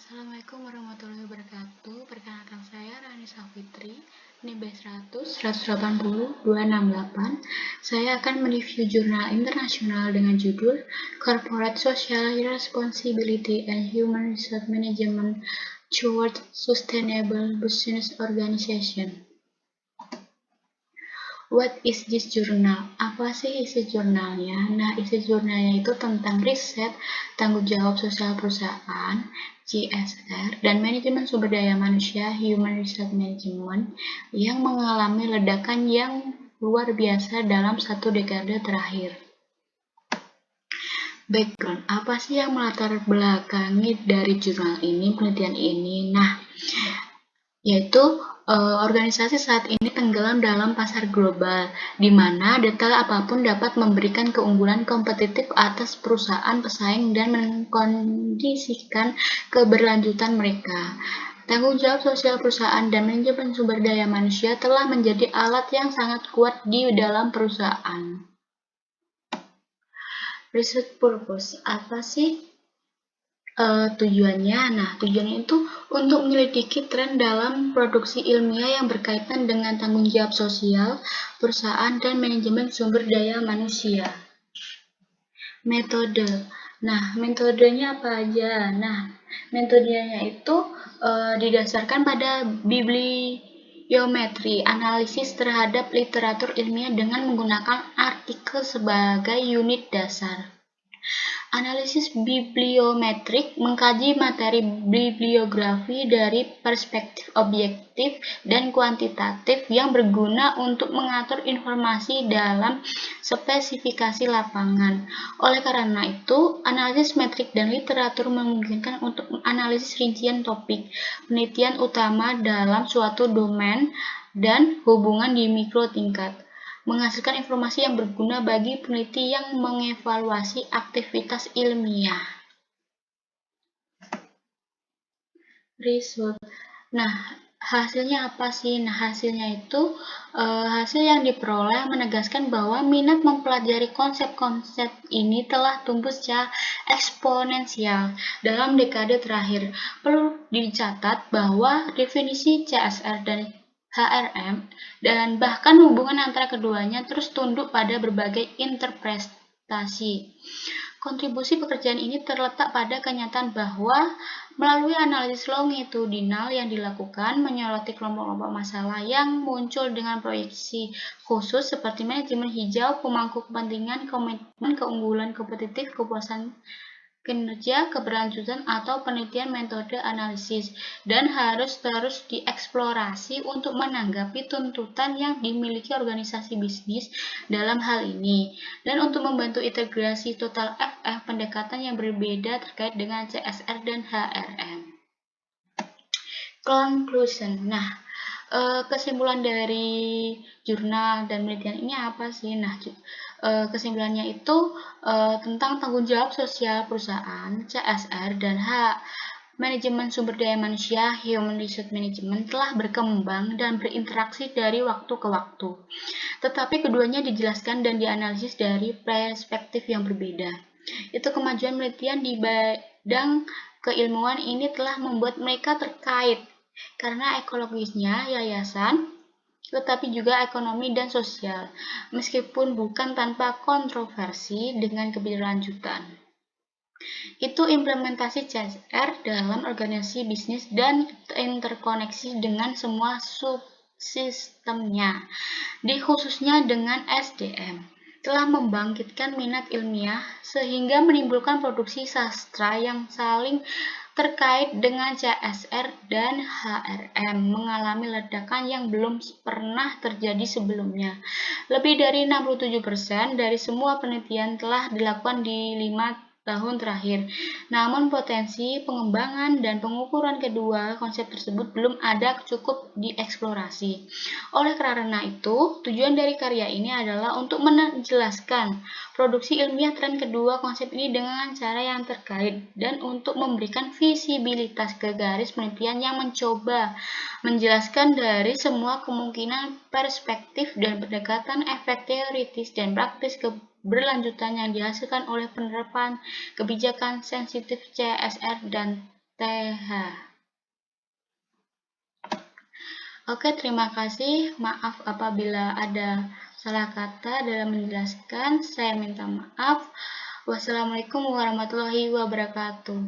Assalamualaikum warahmatullahi wabarakatuh. Perkenalkan saya Rani Safitri, NIB 100 180 268. Saya akan mereview jurnal internasional dengan judul Corporate Social Responsibility and Human Resource Management Towards Sustainable Business Organization. What is this journal? Apa sih isi jurnalnya? Nah, isi jurnalnya itu tentang riset, tanggung jawab sosial perusahaan, CSR, dan manajemen sumber daya manusia, Human Resource Management, yang mengalami ledakan yang luar biasa dalam 1 dekade terakhir. Background, apa sih yang melatar belakangi dari jurnal ini, penelitian ini? Nah, yaitu organisasi saat ini tenggelam dalam pasar global, di mana detail apapun dapat memberikan keunggulan kompetitif atas perusahaan pesaing dan mengkondisikan keberlanjutan mereka. Tanggung jawab sosial perusahaan dan manajemen sumber daya manusia telah menjadi alat yang sangat kuat di dalam perusahaan. Research purpose, apa sih tujuannya? Nah, tujuannya itu untuk menyelidiki tren dalam produksi ilmiah yang berkaitan dengan tanggung jawab sosial, perusahaan, dan manajemen sumber daya manusia. Metode. Nah, metodenya apa aja? Nah, metodenya itu didasarkan pada bibliometri, analisis terhadap literatur ilmiah dengan menggunakan artikel sebagai unit dasar. Analisis bibliometrik mengkaji materi bibliografi dari perspektif objektif dan kuantitatif yang berguna untuk mengatur informasi dalam spesifikasi lapangan. Oleh karena itu, analisis metrik dan literatur memungkinkan untuk menganalisis rincian topik, penelitian utama dalam suatu domain, dan hubungan di mikro tingkat, menghasilkan informasi yang berguna bagi peneliti yang mengevaluasi aktivitas ilmiah. Result. Nah, hasilnya apa sih? Nah, hasilnya itu hasil yang diperoleh menegaskan bahwa minat mempelajari konsep-konsep ini telah tumbuh secara eksponensial dalam dekade terakhir. Perlu dicatat bahwa definisi CSR dan HRM dan bahkan hubungan antara keduanya terus tunduk pada berbagai interpretasi. Kontribusi pekerjaan ini terletak pada kenyataan bahwa melalui analisis longitudinal yang dilakukan menyoroti kelompok-kelompok masalah yang muncul dengan proyeksi khusus seperti manajemen hijau, pemangku kepentingan, komitmen, keunggulan kompetitif, kepuasan kinerja, keberlanjutan, atau penelitian metode analisis, dan harus terus dieksplorasi untuk menanggapi tuntutan yang dimiliki organisasi bisnis dalam hal ini, dan untuk membantu integrasi total FF pendekatan yang berbeda terkait dengan CSR dan HRM. Conclusion. Nah, kesimpulan dari jurnal dan penelitian ini apa sih? Nah, kesimpulannya itu tentang tanggung jawab sosial perusahaan, CSR, dan manajemen sumber daya manusia, Human Resource Management, telah berkembang dan berinteraksi dari waktu ke waktu. Tetapi keduanya dijelaskan dan dianalisis dari perspektif yang berbeda. Itu kemajuan penelitian di bidang keilmuan ini telah membuat mereka terkait karena ekologisnya yayasan, tetapi juga ekonomi dan sosial, meskipun bukan tanpa kontroversi dengan keberlanjutan. Itu implementasi CSR dalam organisasi bisnis dan interkoneksi dengan semua subsistemnya, khususnya dengan SDM, telah membangkitkan minat ilmiah sehingga menimbulkan produksi sastra yang saling terkait dengan CSR dan HRM mengalami ledakan yang belum pernah terjadi sebelumnya. Lebih dari 67% dari semua penelitian telah dilakukan di 5 tahun terakhir. Namun potensi pengembangan dan pengukuran kedua konsep tersebut belum ada cukup dieksplorasi. Oleh karena itu, tujuan dari karya ini adalah untuk menjelaskan produksi ilmiah tren kedua konsep ini dengan cara yang terkait dan untuk memberikan visibilitas ke garis penelitian yang mencoba menjelaskan dari semua kemungkinan perspektif dan pendekatan efek teoritis dan praktis keberlanjutan yang dihasilkan oleh penerapan kebijakan sensitif CSR dan TH. Oke, terima kasih. Maaf apabila ada salah kata dalam menjelaskan. Saya minta maaf. Wassalamualaikum warahmatullahi wabarakatuh.